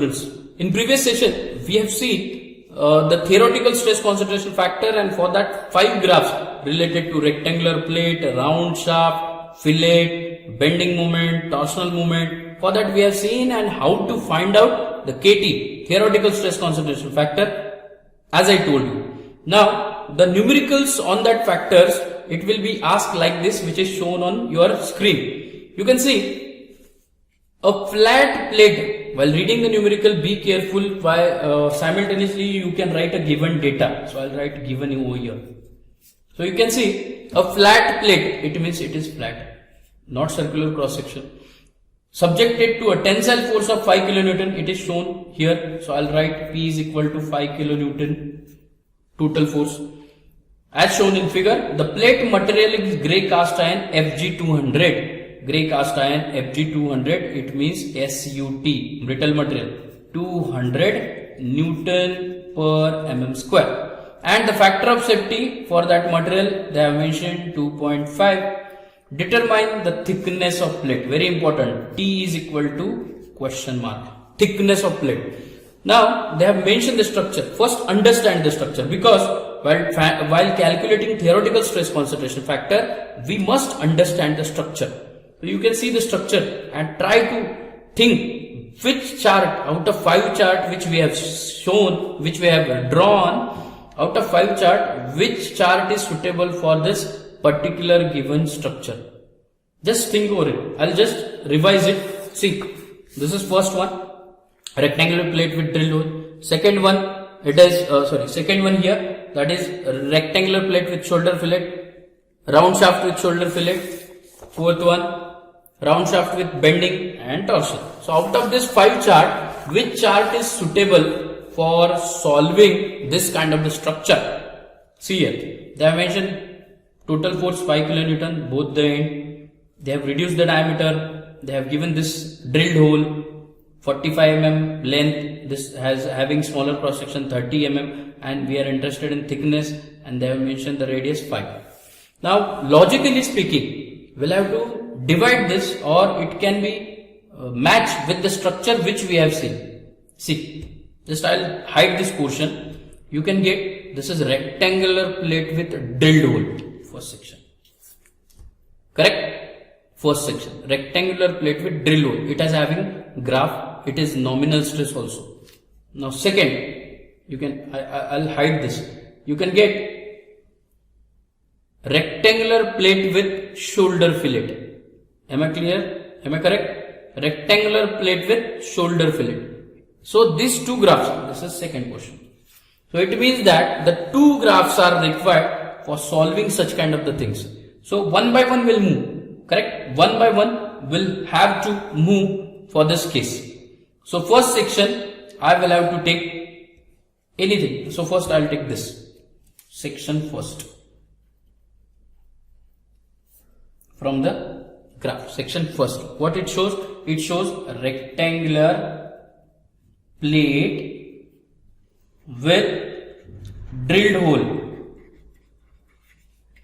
students, in previous session we have seen the theoretical stress concentration factor, and for that 5 graphs related to rectangular plate, round shaft, fillet, bending moment, torsional moment. For that we have seen and how to find out the KT, theoretical stress concentration factor, as I told you. Now the numericals on that factors, it will be asked like this, which is shown on your screen. You can see a flat plate. While reading the numerical, be careful. While simultaneously you can write a given data. So I'll write given over here. So you can see a flat plate, it means it is flat, not circular cross section. Subjected to a tensile force of 5 kilonewton, it is shown here. So I'll write P is equal to 5 kilonewton total force. As shown in figure, the plate material is grey cast iron Fg200. Grey cast iron Fg200, it means SUT, brittle material, 200 Newton per mm square. And the factor of safety for that material, they have mentioned 2.5. Determine the thickness of plate. Very important. T is equal to question mark. Thickness of plate. Now they have mentioned the structure. First understand the structure, because while calculating theoretical stress concentration factor, we must understand the structure. So you can see the structure and try to think which chart out of 5 chart which we have shown, which we have drawn, out of 5 chart, which chart is suitable for this particular given structure. Just think over it. I'll just revise it. See, this is first one, rectangular plate with drill hole. Second one, it is second one here, that is rectangular plate with shoulder fillet, round shaft with shoulder fillet. Fourth one, round shaft with bending and torsion. So out of this 5 chart, which chart is suitable for solving this kind of the structure? See here, they have mentioned total force 5 kilonewton, both the end. They have reduced the diameter. They have given this drilled hole 45 mm length. This has having smaller cross section 30 mm, and we are interested in thickness, and they have mentioned the radius 5. Now logically speaking, we'll have to divide this, or it can be matched with the structure which we have seen. See, just I'll hide this portion. You can get, this is rectangular plate with drilled hole, first section. Correct? First section, rectangular plate with drill hole. It is having graph. It is nominal stress also. Now second, you can, I'll hide this. You can get rectangular plate with shoulder fillet. Am I clear? Am I correct? Rectangular plate with shoulder fillet. So these 2 graphs, this is second question. So it means that the 2 graphs are required for solving such kind of the things. So one by one will move. Correct? One by one will have to move for this case. So first section, I will have to take anything. So first I'll take this section first. From the graph, section first. What it shows? It shows a rectangular plate with drilled hole.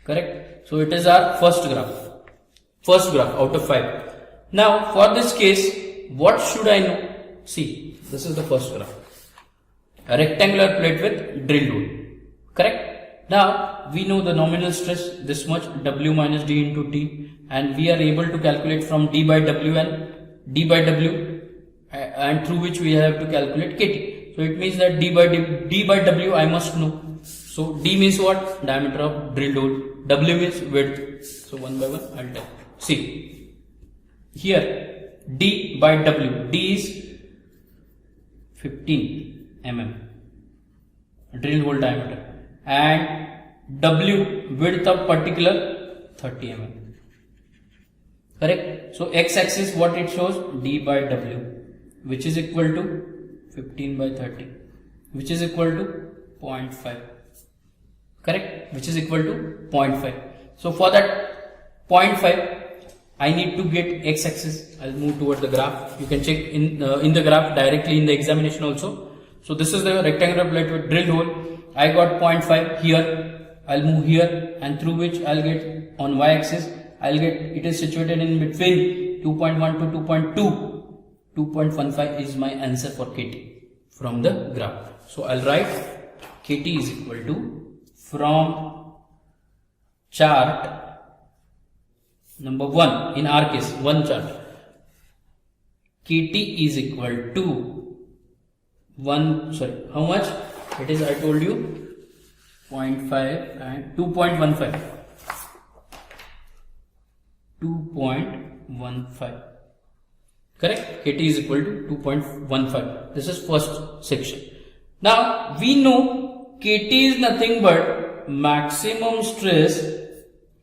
Correct? So it is our first graph. First graph out of 5. Now for this case, what should I know? See, this is the first graph. A rectangular plate with drilled hole. Correct? Now we know the nominal stress, this much, W minus D into T, and we are able to calculate from D by W and D by W, and through which we have to calculate KT. So it means that D by W I must know. So D means what? Diameter of drilled hole. W means width. So one by one I'll tell. See, here D by W, D is 15 mm drill hole diameter, and W width of particular 30 mm. Correct? So X axis, what it shows? D by W, which is equal to 15 by 30, which is equal to 0.5. Correct? Which is equal to 0.5. So for that 0.5, I need to get X axis. I'll move towards the graph. You can check in the graph directly in the examination also. So this is the rectangular plate with drilled hole. I got 0.5 here. I'll move here, and through which I'll get on Y axis. I'll get, it is situated in between 2.1 to 2.2. 2.15 is my answer for KT from the graph. So I'll write KT is equal to, from chart number 1, in our case, one chart, KT is equal to how much? It is, I told you, 0.5 and 2.15. 2.15. Correct? KT is equal to 2.15. This is first section. Now, we know KT is nothing but maximum stress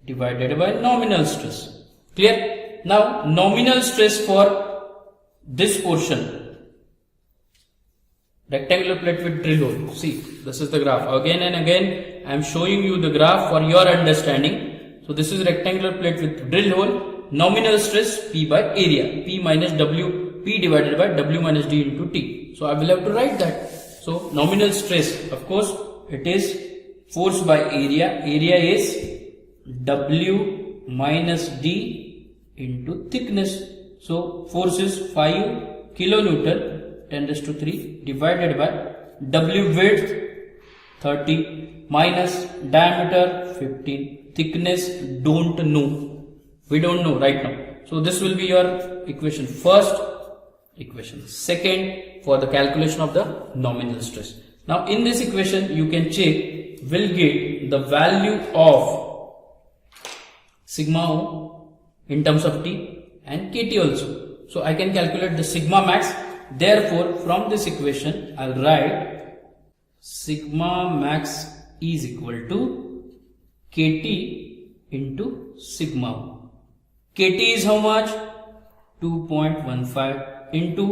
divided by nominal stress. Clear? Now, nominal stress for this portion, rectangular plate with drill hole. See, this is the graph. Again and again, I am showing you the graph for your understanding. So, this is rectangular plate with drill hole. Nominal stress P by area, P minus W, P divided by W minus D into T. So I will have to write that. So nominal stress, of course, it is force by area. Area is W minus D into thickness. So force is 5 kilonewton 10 raised to 3 divided by W width 30 minus diameter 15, thickness don't know. We don't know right now. So this will be your equation first, equation second for the calculation of the nominal stress. Now in this equation you can check, will get the value of sigma O in terms of T and KT also. So I can calculate the sigma max. Therefore from this equation I'll write sigma max is equal to KT into sigma O. KT is how much? 2.15 into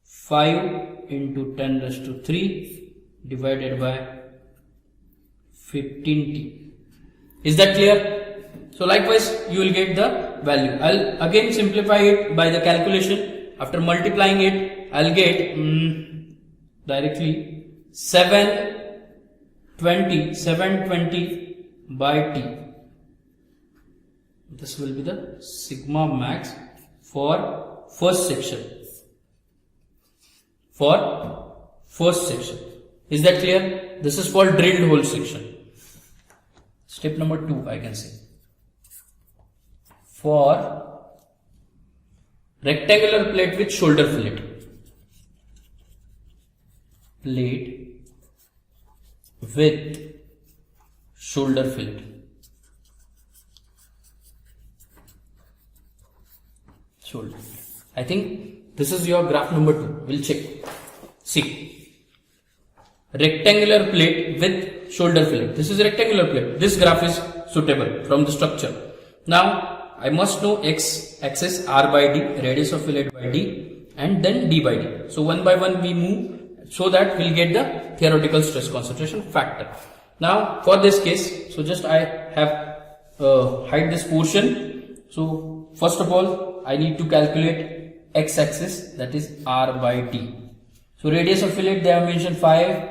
5 into 10 raised to 3 divided by 15T. Is that clear? So likewise you will get the value. I'll again simplify it by the calculation. After multiplying it, I'll get directly 720 by T. This will be the sigma max for first section. Is that clear? This is for drilled hole section. Step number 2, I can say. For rectangular plate with shoulder fillet. Plate with shoulder fillet. Shoulder. I think this is your graph number 2. We'll check. See. Rectangular plate with shoulder fillet. This is rectangular plate. This graph is suitable from the structure. Now, I must know x axis R by D, radius of fillet by D, and then D by D. So, one by one we move so that we'll get the theoretical stress concentration factor. Now, for this case, so just I have hide this portion. So, first of all, I need to calculate x axis, that is R by D. So radius of fillet they have mentioned 5.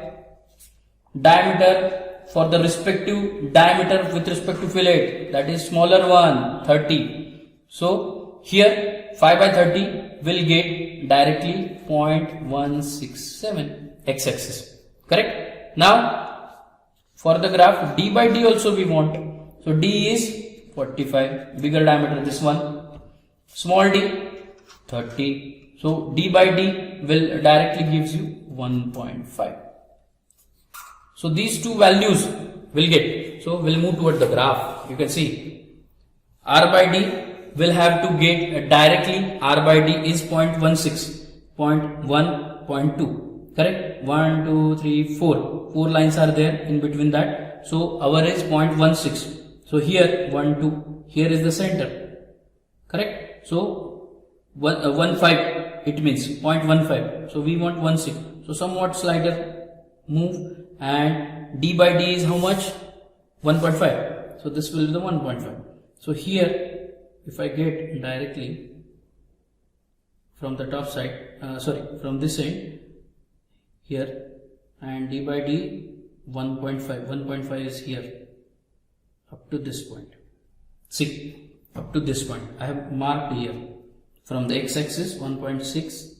Diameter for the respective diameter with respect to fillet, that is smaller one, 30. So here 5 by 30 will get directly 0.167 x axis. Correct? Now for the graph D by D also we want. So D is 45, bigger diameter this one. Small d 30. So d by d will directly gives you 1.5. So these two values will get. So we'll move toward the graph. You can see R by d will have to get directly. R by d is 0.16, 0.1, 0.2. Correct? 1, 2, 3, 4. 4 lines are there in between that. So our is 0.16. So here 1, 2. Here is the center. Correct? So 1, 5, it means 0.15. So we want 1.6. So somewhat slider move, and d by d is how much? 1.5. So this will be the 1.5. So here, if I get directly from the top side, from this end here, and d by d 1.5. 1.5 is here up to this point. See. Up to this point I have marked here. from the x-axis 1.6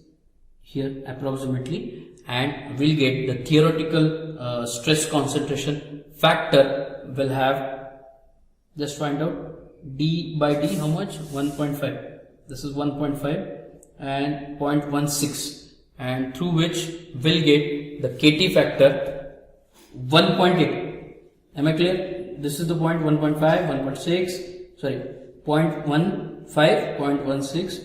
here approximately, and we'll get the theoretical stress concentration factor. Will have, just find out d by d, how much? 1.5. This is 1.5 and 0.16, and through which we'll get the KT factor 1.8. Am I clear? This is the point 1.5, 1.6, sorry, 0.15, 0.16,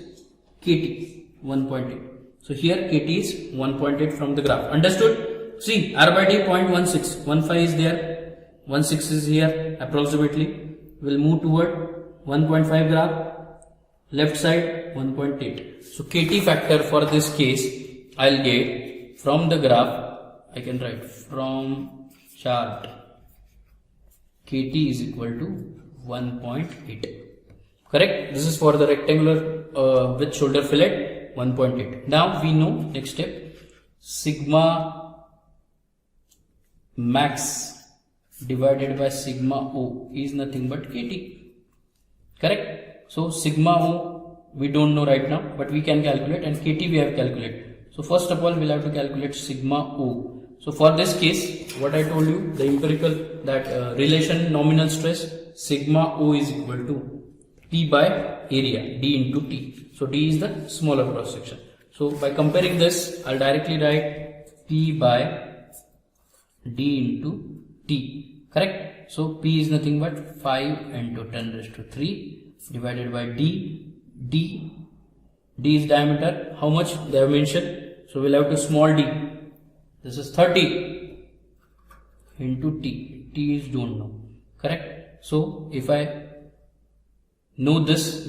KT 1.8. So here KT is 1.8 from the graph. Understood? See, R by D 0.16, 15 is there, 16 is here approximately. We'll move toward 1.5 graph, left side 1.8. So KT factor for this case, I'll get from the graph, I can write from chart, KT is equal to 1.8. Correct? This is for the rectangular with shoulder fillet, 1.8. Now we know, next step, sigma max divided by sigma O is nothing but KT. Correct? So sigma O we don't know right now, but we can calculate, and KT we have calculated. So first of all we'll have to calculate sigma O. So for this case, what I told you, the empirical that relation nominal stress, sigma O is equal to P by area, D into T. So D is the smaller cross section. So by comparing this, I'll directly write P by D into T. Correct? So P is nothing but 5 into 10 raised to 3 divided by D. D is diameter. How much they have mentioned? So we'll have to small d. This is 30 into T. T is don't know. Correct? So if I know this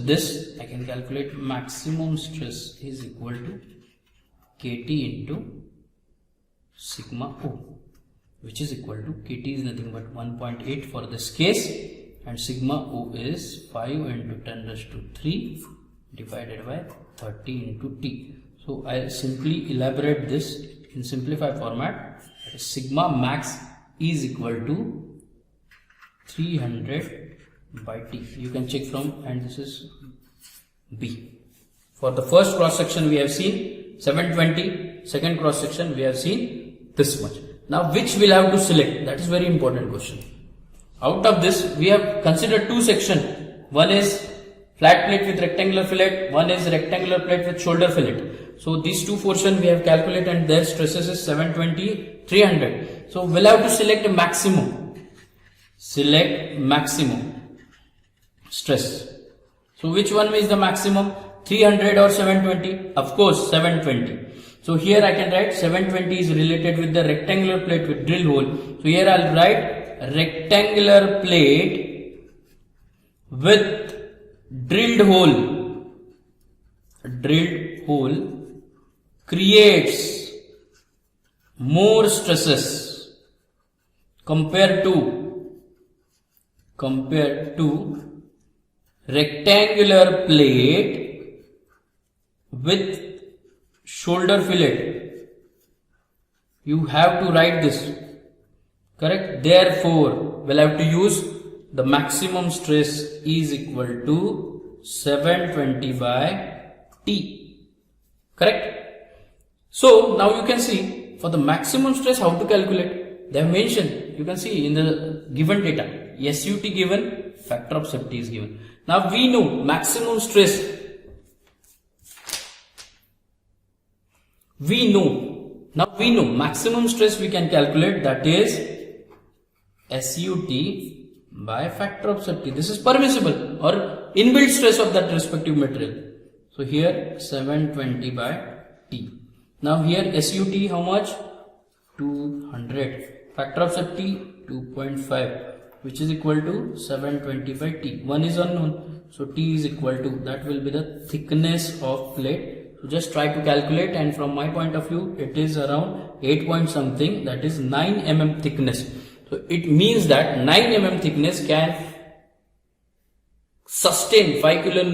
I can calculate maximum stress is equal to KT into sigma O, which is equal to KT is nothing but 1.8 for this case, and sigma O is 5 into 10 raised to 3 divided by 30 into T. So I simply elaborate this in simplified format. Sigma max is equal to 300 by T. You can check from, and this is B. For the first cross section we have seen 720, second cross section we have seen this much. Now which we'll have to select? That is very important question. Out of this we have considered two sections. One is flat plate with rectangular fillet, one is rectangular plate with shoulder fillet. So these two portions we have calculated, and their stresses is 720, 300. So we'll have to select a maximum. Select maximum stress. So which one is the maximum? 300 or 720? Of course 720. So here I can write 720 is related with the rectangular plate with drill hole. So here I'll write rectangular plate with drilled hole. Drilled hole creates more stresses compared to rectangular plate with shoulder fillet. You have to write this. Correct? Therefore, we'll have to use the maximum stress is equal to 720 by T. Correct? So now you can see for the maximum stress how to calculate. They have mentioned, you can see in the given data, SUT given, factor of safety is given. Now we know maximum stress. We know maximum stress we can calculate, that is SUT by factor of safety. This is permissible or inbuilt stress of that respective material. So here 720 by T. Now here SUT how much? 200. Factor of safety 2.5, which is equal to 720 by T. One is unknown, so T is equal to, that will be the thickness of plate. So just try to calculate, and from my point of view it is around 8 point something, that is 9 mm thickness. So it means that 9 mm thickness can sustain 5 kN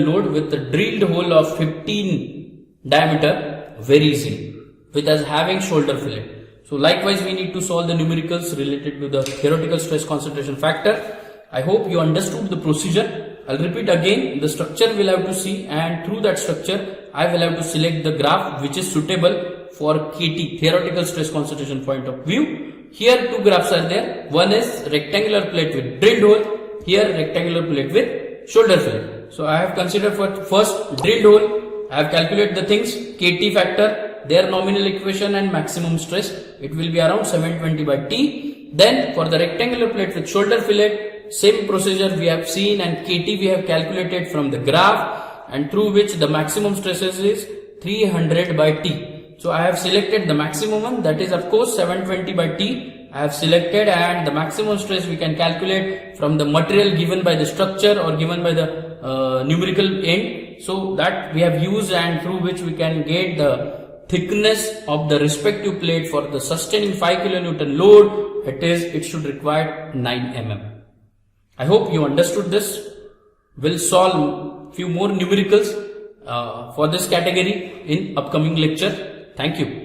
load with a drilled hole of 15 diameter very easily, with us having shoulder fillet. So likewise we need to solve the numericals related to the theoretical stress concentration factor. I hope you understood the procedure. I'll repeat again, the structure we'll have to see, and through that structure I will have to select the graph which is suitable for KT, theoretical stress concentration point of view. Here two graphs are there. One is rectangular plate with drilled hole, here rectangular plate with shoulder fillet. So I have considered for first drilled hole, I have calculated the things, KT factor, their nominal equation and maximum stress. It will be around 720 by T. Then for the rectangular plate with shoulder fillet, same procedure we have seen, and KT we have calculated from the graph, and through which the maximum stresses is 300 by T. So I have selected the maximum one, that is of course 720 by T. I have selected, and the maximum stress we can calculate from the material given by the structure or given by the numerical end. So that we have used, and through which we can get the thickness of the respective plate for the sustaining 5 kN load. It should require 9 mm. I hope you understood this. We'll solve few more numericals for this category in upcoming lecture. Thank you.